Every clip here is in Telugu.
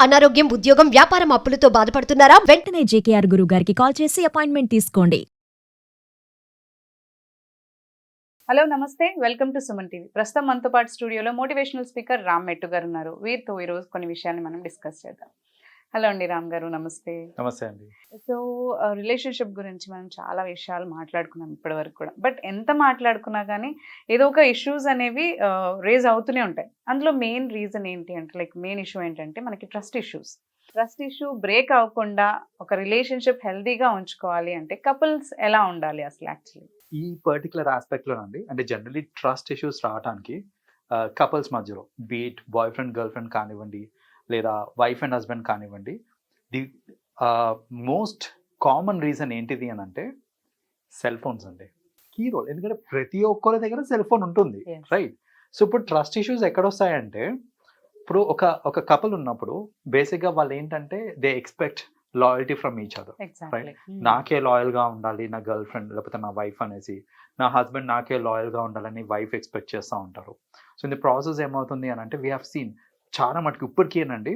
అనారోగ్యం, ఉద్యోగం, వ్యాపారం అప్పులతో బాధపడుతున్నారా? వెంటనే జేకేఆర్ గురువు గారికి కాల్ చేసి అపాయింట్మెంట్ తీసుకోండి. హలో నమస్తే, వెల్కమ్ టు సుమన్ టీవీ. ప్రస్తుతం మనతో పాటు స్టూడియోలో మోటివేషనల్ స్పీకర్ రామ్ మెట్టు గారు ఉన్నారు. వీరితో ఈరోజు కొన్ని విషయాన్ని మనం డిస్కస్ చేద్దాం. హలో అండి రామ్ గారు, నమస్తే. నమస్తే అండి. సో రిలేషన్షిప్ గురించి మనం చాలా విషయాలు మాట్లాడుకున్నాం ఇప్పటి వరకు కూడా. బట్ ఎంత మాట్లాడుకున్నా కానీ ఏదో ఒక ఇష్యూస్ అనేవి రేజ్ అవుతూనే ఉంటాయి. అందులో మెయిన్ రీజన్ ఏంటి అంటే, లైక్ మెయిన్ ఇష్యూ ఏంటంటే మనకి trust issues. Trust issue break అవ్వకుండా ఒక రిలేషన్షిప్ హెల్తీగా ఉంచుకోవాలి అంటే కపుల్స్ ఎలా ఉండాలి అసలు యాక్చువల్లీ? ఈ పర్టికులర్ ఆస్పెక్ట్లోనండి, అంటే జనరలీ ట్రస్ట్ ఇష్యూస్ రావడానికి కపుల్స్ మధ్యలో be it boyfriend girlfriend కానివ్వండి, లేదా వైఫ్ అండ్ హస్బెండ్ కానివ్వండి, ది మోస్ట్ కామన్ రీజన్ ఏంటిది అని అంటే సెల్ ఫోన్స్ అండి. Key role. ఎందుకంటే ప్రతి ఒక్కరి దగ్గర సెల్ ఫోన్ ఉంటుంది, రైట్? సో ఇప్పుడు ట్రస్ట్ ఇష్యూస్ ఎక్కడొస్తాయంటే, ఇప్పుడు ఒక కపుల్ ఉన్నప్పుడు బేసిక్గా వాళ్ళు ఏంటంటే they expect loyalty from each other, right? నాకే లాయల్గా ఉండాలి నా గర్ల్ ఫ్రెండ్ లేకపోతే నా వైఫ్ అనేసి, నా హస్బెండ్ నాకే లాయల్గా ఉండాలని వైఫ్ ఎక్స్పెక్ట్ చేస్తూ ఉంటారు. సో ఇది ప్రాసెస్ ఏమవుతుంది అని అంటే, వీ హ్యావ్ సీన్ చాలా మటుకు ఇప్పటికీ ఏనండి,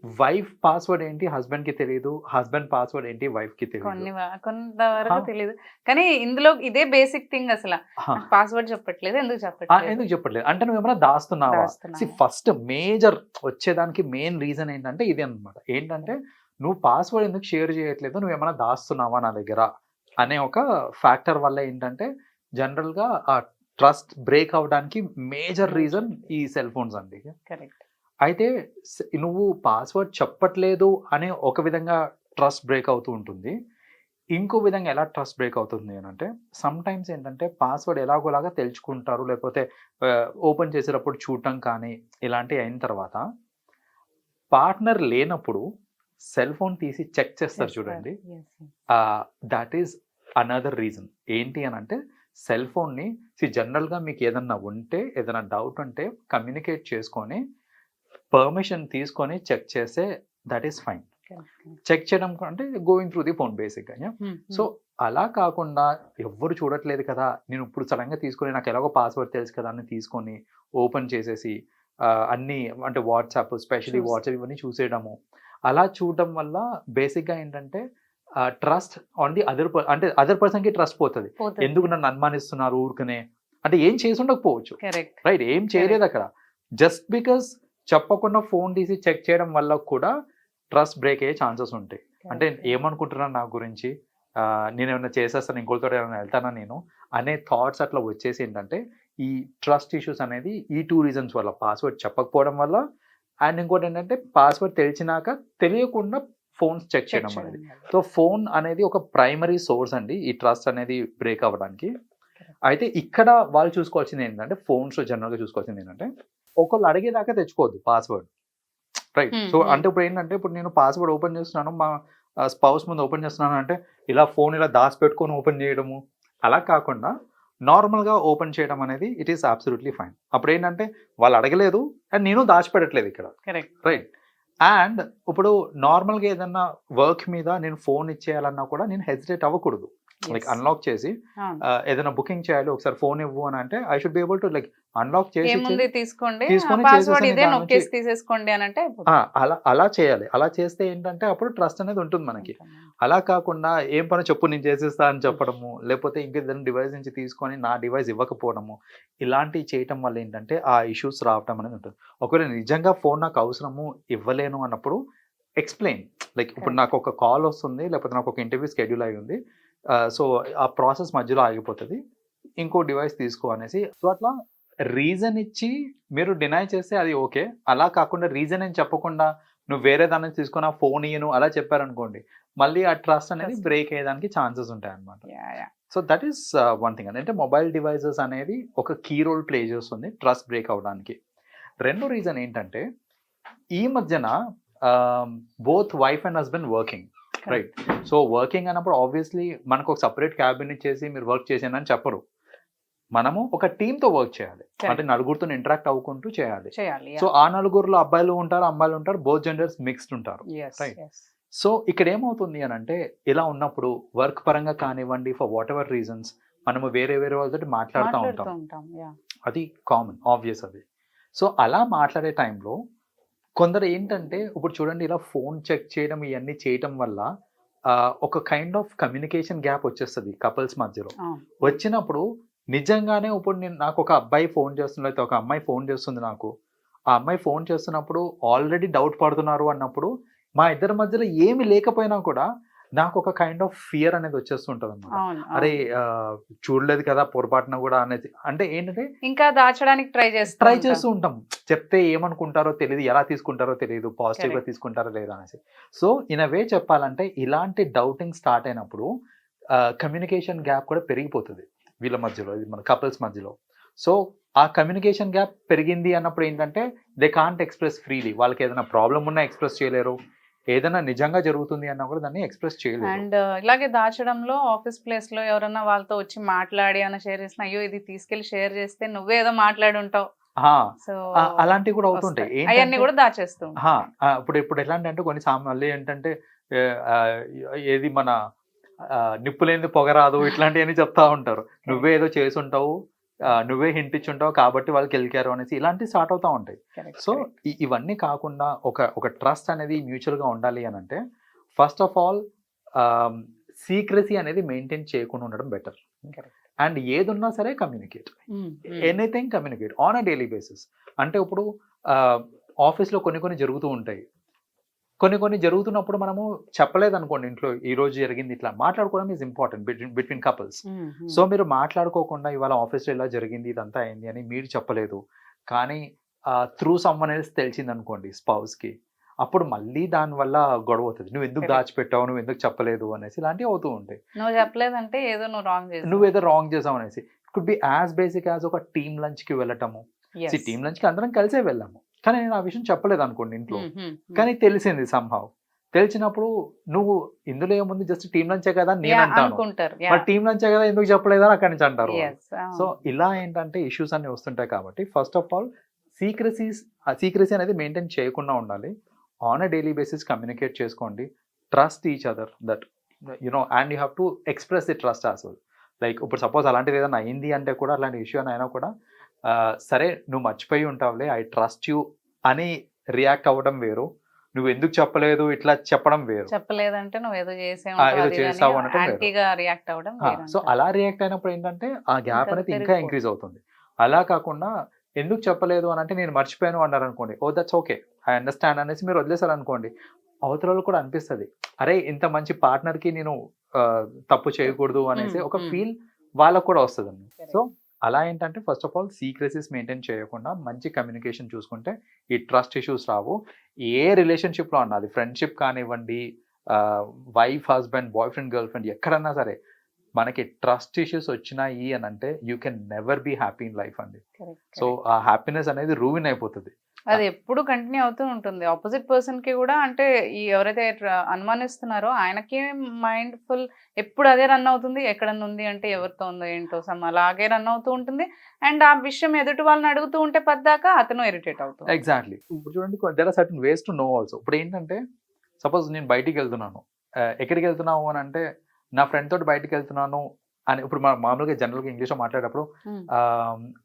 వైఫ్ పాస్వర్డ్ ఏంటి హస్బెండ్కి తెలియదు, హస్బెండ్ పాస్వర్డ్ ఏంటి వైఫ్కి తెలియదు. కొంతవరకు తెలియదు, కానీ ఇందులో ఇదే బేసిక్ థింగ్. అసలు పాస్వర్డ్ చెప్పట్లేదు, ఎందుకు చెప్పట్లేదు అంటే నువ్వు ఏమైనా దాస్తున్నావా? ఫస్ట్ మేజర్ వచ్చేదానికి మెయిన్ రీజన్ ఏంటంటే ఇది అనమాట. ఏంటంటే నువ్వు పాస్వర్డ్ ఎందుకు షేర్ చేయట్లేదు, నువ్వు ఏమైనా దాస్తున్నావా నా దగ్గర అనే ఒక ఫ్యాక్టర్ వల్ల ఏంటంటే జనరల్గా ఆ ట్రస్ట్ బ్రేక్ అవడానికి మేజర్ రీజన్ ఈ సెల్ ఫోన్స్ అండి. కరెక్ట్. అయితే నువ్వు పాస్వర్డ్ చెప్పట్లేదు అనే ఒక విధంగా ట్రస్ట్ బ్రేక్ అవుతూ ఉంటుంది. ఇంకో విధంగా ఎలా ట్రస్ట్ బ్రేక్ అవుతుంది అని అంటే, సమ్ టైమ్స్ ఏంటంటే పాస్వర్డ్ ఎలాగోలాగా తెలుసుకుంటారు, లేకపోతే ఓపెన్ చేసేటప్పుడు చూడటం కానీ ఇలాంటివి అయిన తర్వాత పార్ట్నర్ లేనప్పుడు సెల్ ఫోన్ తీసి చెక్ చేస్తారు చూడండి. That is another reason. ఏంటి అని అంటే, సెల్ ఫోన్ని జనరల్గా మీకు ఏదన్నా ఉంటే, ఏదైనా డౌట్ ఉంటే కమ్యూనికేట్ చేసుకొని పర్మిషన్ తీసుకొని చెక్ చేస్తే దట్ ఈస్ ఫైన్. చెక్ చేయడం అంటే గోయింగ్ త్రూ ది ఫోన్ బేసిక్గా. సో అలా కాకుండా ఎవ్వరు చూడట్లేదు కదా, నేను ఇప్పుడు సడన్గా తీసుకొని నాకు ఎలాగో పాస్వర్డ్ తెలుసు కదా అని తీసుకొని ఓపెన్ చేసేసి అన్నీ అంటే వాట్సాప్, స్పెషలీ వాట్సాప్ ఇవన్నీ చూసేయడము, అలా చూడడం వల్ల బేసిక్గా ఏంటంటే ట్రస్ట్ ఆన్ ది అదర్ పర్సన్కి ట్రస్ట్ పోతుంది. ఎందుకు నన్ను అనుమానిస్తున్నారు ఊరికనే అంటే ఏం చేసి ఉండకపోవచ్చు, రైట్? ఏం చేయలేదు అక్కడ. జస్ట్ బికాస్ చెప్పకుండా ఫోన్ తీసి చెక్ చేయడం వల్ల కూడా ట్రస్ట్ బ్రేక్ అయ్యే ఛాన్సెస్ ఉంటాయి. అంటే ఏమనుకుంటున్నాను నా గురించి, నేను ఏమైనా చేసేస్తాను, ఇంకోటితో ఏమైనా వెళ్తానా నేను అనే థాట్స్ అట్లా వచ్చేసి ఏంటంటే ఈ ట్రస్ట్ ఇష్యూస్ అనేది ఈ టూ రీజన్స్ వల్ల, పాస్వర్డ్ చెప్పకపోవడం వల్ల అండ్ ఇంకోటి ఏంటంటే పాస్వర్డ్ తెలిసినాక తెలియకుండా ఫోన్స్ చెక్ చేయడం అనేది. సో ఫోన్ అనేది ఒక ప్రైమరీ సోర్స్ అండి ఈ ట్రస్ట్ అనేది బ్రేక్ అవ్వడానికి. అయితే ఇక్కడ వాళ్ళు చూసుకోవాల్సింది ఏంటంటే, ఫోన్స్ జనరల్గా చూసుకోవాల్సింది ఏంటంటే, ఒకళ్ళు అడిగేదాకా తెచ్చుకోవద్దు పాస్వర్డ్, రైట్? సో అంటే ఇప్పుడు ఏంటంటే, ఇప్పుడు నేను పాస్వర్డ్ ఓపెన్ చేస్తున్నాను, మా స్పౌస్ ముందు ఓపెన్ చేస్తున్నాను అంటే ఇలా ఫోన్ ఇలా దాచిపెట్టుకొని ఓపెన్ చేయడము అలా కాకుండా నార్మల్గా ఓపెన్ చేయడం అనేది ఇట్ ఈస్ అబ్సల్యూట్లీ ఫైన్. అప్పుడు ఏంటంటే వాళ్ళు అడగలేదు అండ్ నేను దాచిపెట్టట్లేదు ఇక్కడ, రైట్? అండ్ ఇప్పుడు నార్మల్గా ఏదన్నా వర్క్ మీద నేను ఫోన్ ఇచ్చేయాలన్నా కూడా నేను హెసిటేట్ అవ్వకూడదు. లైక్ అన్లాక్ చేసి ఏదైనా బుకింగ్ చేయాలి, ఒకసారి ఫోన్ ఇవ్వు అని అంటే I should be able to like unlock చేసి అలా చేయాలి. అలా చేస్తే ఏంటంటే అప్పుడు ట్రస్ట్ అనేది ఉంటుంది మనకి. అలా కాకుండా ఏం పని చెప్పు నేను చేసేస్తా అని చెప్పడము, లేకపోతే ఇంకేదైనా డివైస్ నుంచి తీసుకొని నా డివైస్ ఇవ్వకపోవడము, ఇలాంటివి చేయటం వల్ల ఏంటంటే ఆ ఇష్యూస్ రావటం అనేది ఉంటుంది. ఒకవేళ నిజంగా ఫోన్ నాకు అవసరము ఇవ్వలేను అన్నప్పుడు ఎక్స్ప్లెయిన్, లైక్ ఇప్పుడు నాకు ఒక కాల్ వస్తుంది, లేకపోతే నాకు ఒక ఇంటర్వ్యూ షెడ్యూల్ అయి ఉంది, సో ఆ ప్రాసెస్ మధ్యలో ఆగిపోతుంది, ఇంకో డివైస్ తీసుకో అనేసి. సో అట్లా రీజన్ ఇచ్చి మీరు డినై చేస్తే అది ఓకే. అలా కాకుండా రీజన్ ఏం చెప్పకుండా నువ్వు వేరే దాన్ని తీసుకున్న ఫోన్ ఇయ్యను అలా చెప్పారనుకోండి, మళ్ళీ ఆ ట్రస్ట్ అనేది బ్రేక్ అయ్యేదానికి ఛాన్సెస్ ఉంటాయి అన్నమాట. So that is one thing. అంటే మొబైల్ డివైసెస్ అనేది ఒక కీ రోల్ ప్లే చేస్తుంది ట్రస్ట్ బ్రేక్ అవడానికి. రెండో రీజన్ ఏంటంటే, ఈ మధ్యన both wife and husband working, right? So working అన్నప్పుడు ఆబ్వియస్లీ మనకు ఒక సపరేట్ క్యాబిన్ ఇచ్చేసి మీరు వర్క్ చేసేనని చెప్పరు. మనము ఒక టీంతో వర్క్ చేయాలి, అంటే నలుగురితో ఇంటరాక్ట్ అవ్వుకుంటూ చేయాలి. సో ఆ నలుగురులో అబ్బాయిలు ఉంటారు, అమ్మాయిలు ఉంటారు, బోత్ జెండర్స్ మిక్స్డ్ ఉంటారు, రైట్? సో ఇక్కడ ఏమవుతుంది అని అంటే, ఇలా ఉన్నప్పుడు వర్క్ పరంగా కానివ్వండి, ఫర్ వాట్ ఎవర్ రీజన్స్ మనము వేరే వాళ్ళతో మాట్లాడుతూ ఉంటాం, అది కామన్, ఆబ్వియస్ అది. సో అలా మాట్లాడే టైంలో కొందరు ఏంటంటే ఇప్పుడు చూడండి ఇలా ఫోన్ చెక్ చేయడం ఇవన్నీ చేయటం వల్ల ఒక కైండ్ ఆఫ్ కమ్యూనికేషన్ గ్యాప్ వచ్చేస్తుంది కపుల్స్ మధ్యలో. అవును. వచ్చినప్పుడు నిజంగానే ఇప్పుడు నాకు ఒక అబ్బాయి ఫోన్ చేస్తున్నా, లేకపోతే ఒక అమ్మాయి ఫోన్ చేస్తుంది నాకు. ఆ అమ్మాయి ఫోన్ చేస్తున్నప్పుడు ఆల్రెడీ డౌట్ పడుతున్నారు అన్నప్పుడు మా ఇద్దరి మధ్యలో ఏమి లేకపోయినా కూడా నాకు ఒక కైండ్ ఆఫ్ ఫియర్ అనేది వచ్చేస్తుంటది అనమాట. అవును, అరే అవును. చూడలేదు కదా పొరపాటున కూడా అనేది. అంటే ఏంటంటే ఇంకా దాచడానికి ట్రై ట్రై చేస్తూ ఉంటాం. చెప్తే ఏమనుకుంటారో తెలియదు, ఎలా తీసుకుంటారో తెలియదు, పాజిటివ్ గా Correct. తీసుకుంటారో లేదా అనేసి. సో ఇన్ అ వే చెప్పాలంటే ఇలాంటి డౌటింగ్ స్టార్ట్ అయినప్పుడు కమ్యూనికేషన్ గ్యాప్ కూడా పెరిగిపోతుంది వీళ్ళ మధ్యలో, ఇది మన కపుల్స్ మధ్యలో. సో ఆ కమ్యూనికేషన్ గ్యాప్ పెరిగింది అన్నప్పుడు ఏంటంటే దే కాంట్ ఎక్స్ప్రెస్ ఫ్రీలీ. వాళ్ళకి ఏదైనా ప్రాబ్లం ఉన్నా ఎక్స్ప్రెస్ చేయలేరు, ఏదైనా నిజంగా జరుగుతుంది అన్నా కూడా దాన్ని ఎక్స్ప్రెస్ చేయలేరు. అండ్ ఇలాగే దాచడంలో ఆఫీస్ ప్లేస్ లో ఎవరన్నా వాళ్ళతో వచ్చి మాట్లాడి ఏమైనా షేర్ చేసిన, అయ్యో ఇది తీసుకెళ్లి షేర్ చేస్తే నువ్వే ఏదో మాట్లాడి ఉంటావు, సో అలాంటివి కూడా అవుతుంటాయి. అవన్నీ ఏంటంటే కూడా దాచేస్తూ ఉంటాం. ఇప్పుడు ఇప్పుడు ఎట్లాంటి అంటే కొన్ని మళ్ళీ ఏంటంటే ఏది మన నిప్పు లేనిది పొగరాదు ఇట్లాంటివన్నీ చెప్తా ఉంటారు. నువ్వే ఏదో చేసి ఉంటావు, నువ్వే హింట్ ఇచ్చి ఉంటావు కాబట్టి వాళ్ళకి వెళ్ళారు అనేసి ఇలాంటివి స్టార్ట్ అవుతా ఉంటాయి. Correct, so correct. ఇవన్నీ కాకుండా ఒక ట్రస్ట్ అనేది మ్యూచువల్ గా ఉండాలి అని అంటే ఫస్ట్ ఆఫ్ ఆల్ సీక్రసీ అనేది మెయింటైన్ చేయకుండా ఉండడం బెటర్. Correct. అండ్ ఏదున్నా సరే communicate, anything communicate on a daily basis. అంటే ఇప్పుడు ఆఫీస్లో కొన్ని జరుగుతూ ఉంటాయి. కొన్ని జరుగుతున్నప్పుడు మనము చెప్పలేదు అనుకోండి ఇంట్లో ఈ రోజు జరిగింది ఇట్లా మాట్లాడుకోవడం is important between couples. So మీరు మాట్లాడుకోకుండా ఇవాళ ఆఫీస్లో ఇలా జరిగింది ఇదంతా అయింది అని మీరు చెప్పలేదు, కానీ త్రూ సమ్వన్ ఎల్స్ తెలిసింది అనుకోండి స్పౌస్కి, అప్పుడు మళ్ళీ దానివల్ల గొడవ అవుతుంది. నువ్వు ఎందుకు దాచిపెట్టావు, నువ్వు ఎందుకు చెప్పలేదు అనేసి ఇలాంటివి అవుతూ ఉంటాయి. నువ్వు చెప్పలేదంటే ఏదో నువ్వు రాంగ్ చేసావు, నువ్వేదో రాంగ్ చేసావు అనేసి. Could be as basic as ఒక టీమ్ లంచ్కి వెళ్ళటము. టీమ్ లంచ్కి అందరం కలిసే వెళ్ళాము, కానీ నేను ఆ విషయం చెప్పలేదు అనుకోండి ఇంట్లో, కానీ తెలిసింది సంహవ్. తెలిసినప్పుడు నువ్వు ఇందులో ఏముంది జస్ట్ టీమ్ లంచే కదా నేను అంటాను, అనుకుంటారు. మరి టీమ్ లంచే కదా ఎందుకు చెప్పలేదని అక్కడి నుంచి అంటారు. Yes, సో ఇలా ఏంటంటే ఇష్యూస్ అన్ని వస్తుంటాయి కాబట్టి ఫస్ట్ ఆఫ్ ఆల్ సీక్రసీ అనేది మెయింటైన్ చేయకుండా ఉండాలి. On a daily basis communicate చేసుకోండి, trust each other that and you have to express the trust as well. Like ఇప్పుడు సపోజ్ అలాంటిది ఏదైనా అయింది అంటే కూడా, అలాంటి ఇష్యూ అని అయినా కూడా సరే నువ్వు మర్చిపోయి ఉంటావులే, ఐ ట్రస్ట్ యూ అని రియాక్ట్ అవ్వడం వేరు, నువ్వు ఎందుకు చెప్పలేదు ఇట్లా చెప్పడం వేరు. చెప్పలేదంటే నువ్వు ఏదో ఏదో చేసావు అనటం వేరు. యాంటీగా రియాక్ట్ అవ్వడం వేరు. సో అలా రియాక్ట్ అయినప్పుడు ఏంటంటే ఆ గ్యాప్ అనేది ఇంకా ఇంక్రీజ్ అవుతుంది. అలా కాకుండా ఎందుకు చెప్పలేదు అని అంటే నేను మర్చిపోయాను అన్నారు అనుకోండి, oh that's okay, I understand అనేసి మీరు వదిలేసారు అనుకోండి, అవతల కూడా అనిపిస్తుంది అరే ఇంత మంచి పార్ట్నర్కి నేను తప్పు చేయకూడదు అనేసి ఒక ఫీల్ వాళ్ళకు కూడా వస్తుంది. సో అలా ఏంటంటే ఫస్ట్ ఆఫ్ ఆల్ సీక్రెసీస్ మెయింటైన్ చేయకుండా మంచి కమ్యూనికేషన్ చూసుకుంటే ఈ ట్రస్ట్ ఇష్యూస్ రావు. ఏ రిలేషన్షిప్లో అన్నా, అది ఫ్రెండ్షిప్ కానివ్వండి, wife husband, boyfriend, girlfriend, ఎక్కడన్నా సరే మనకి ట్రస్ట్ ఇష్యూస్ వచ్చినాయి అని అంటే you can never be happy in life అండి. సో ఆ హ్యాపీనెస్ అనేది రూయిన్ అయిపోతుంది. అది ఎప్పుడు కంటిన్యూ అవుతూ ఉంటుంది. ఆపోజిట్ పర్సన్ కి కూడా, అంటే ఈ ఎవరైతే అనుమానిస్తున్నారో ఆయనకి మైండ్ ఫుల్ ఎప్పుడు అదే రన్ అవుతుంది. ఎక్కడన్నా ఉంది అంటే ఎవరితో ఉందో ఏంటో అలాగే రన్ అవుతూ ఉంటుంది. అండ్ ఆ విషయం ఎదుటి వాళ్ళని అడుగుతూ ఉంటే పద్దాక అతను ఇరిటేట్ అవుతుంది. ఎగ్జాక్ట్లీ. ఇప్పుడు చూడండి there are certain ways to know also. ఇప్పుడు ఏంటంటే సపోజ్ నేను బయటికి వెళ్తున్నాను, ఎక్కడికి వెళ్తున్నావు అని అంటే నా ఫ్రెండ్ తోటి బయటికి వెళ్తున్నాను అని, ఇప్పుడు మామూలుగా జనరల్గా ఇంగ్లీష్లో మాట్లాడేటప్పుడు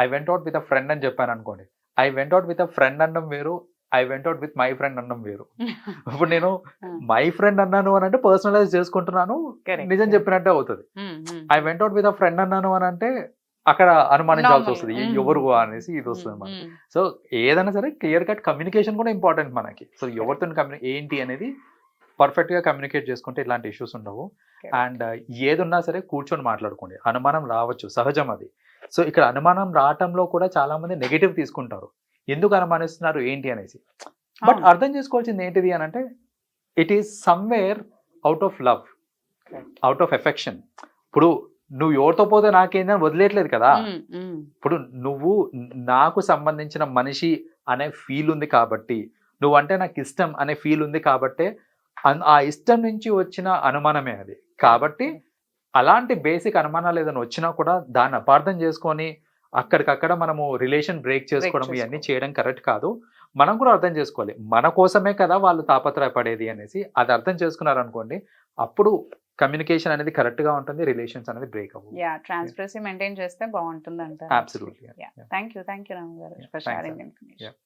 I went out with a friend అని చెప్పాను అనుకోండి, I went out with a friend అనడం వేరు, I went out with my friend అనడం వేరు. ఇప్పుడు నేను మై ఫ్రెండ్ అన్నాను అని అంటే పర్సనలైజ్ చేసుకుంటున్నాను, నిజం చెప్పినట్టే అవుతుంది. I went out with a friend అన్నాను అని అంటే అక్కడ అనుమానించాల్సి వస్తుంది, ఎవరు అనేసి ఇది వస్తుంది మనకి. సో ఏదైనా సరే క్లియర్ కట్ కమ్యూనికేషన్ కూడా ఇంపార్టెంట్ మనకి. సో ఎవరితో ఏంటి అనేది పర్ఫెక్ట్గా కమ్యూనికేట్ చేసుకుంటే ఇలాంటి ఇష్యూస్ ఉండవు. అండ్ ఏదున్నా సరే కూర్చొని మాట్లాడుకోండి. అనుమానం రావచ్చు, సహజం అది. సో ఇక్కడ అనుమానం రావటంలో కూడా చాలా మంది నెగటివ్ తీసుకుంటారు, ఎందుకు అనుమానిస్తున్నారు ఏంటి అనేసి. బట్ అర్థం చేసుకోవాల్సింది ఏంటిది అని అంటే it is somewhere out of love, out of affection. ఇప్పుడు నువ్వు ఎవరితో పోతే నాకేందని వదిలేయట్లేదు కదా. ఇప్పుడు నువ్వు నాకు సంబంధించిన మనిషి అనే ఫీల్ ఉంది కాబట్టి, నువ్వంటే నాకు ఇష్టం అనే ఫీల్ ఉంది కాబట్టే ఆ ఇష్టం నుంచి వచ్చిన అనుమానమే అది. కాబట్టి అలాంటి బేసిక్ అనుమానాలు ఏదైనా వచ్చినా కూడా దాన్ని అపార్థం చేసుకొని అక్కడికక్కడ మనము రిలేషన్ బ్రేక్ చేసుకోవడం ఇవన్నీ చేయడం కరెక్ట్ కాదు. మనం కూడా అర్థం చేసుకోవాలి, మన కోసమే కదా వాళ్ళు తాపత్రయపడేది అనేసి. అది అర్థం చేసుకున్నారనుకోండి, అప్పుడు కమ్యూనికేషన్ అనేది కరెక్ట్ గా ఉంటుంది, రిలేషన్స్ అనేది బ్రేక్ అవ్వదు. ట్రాన్స్పరెన్సీ మెయింటైన్ చేస్తే బాగుంటుంది అంటారు. అబ్సల్యూట్లీ. థ్యాంక్ యూ రాము గారు ఫర్ షేరింగ్ ఇన్ఫర్మేషన్.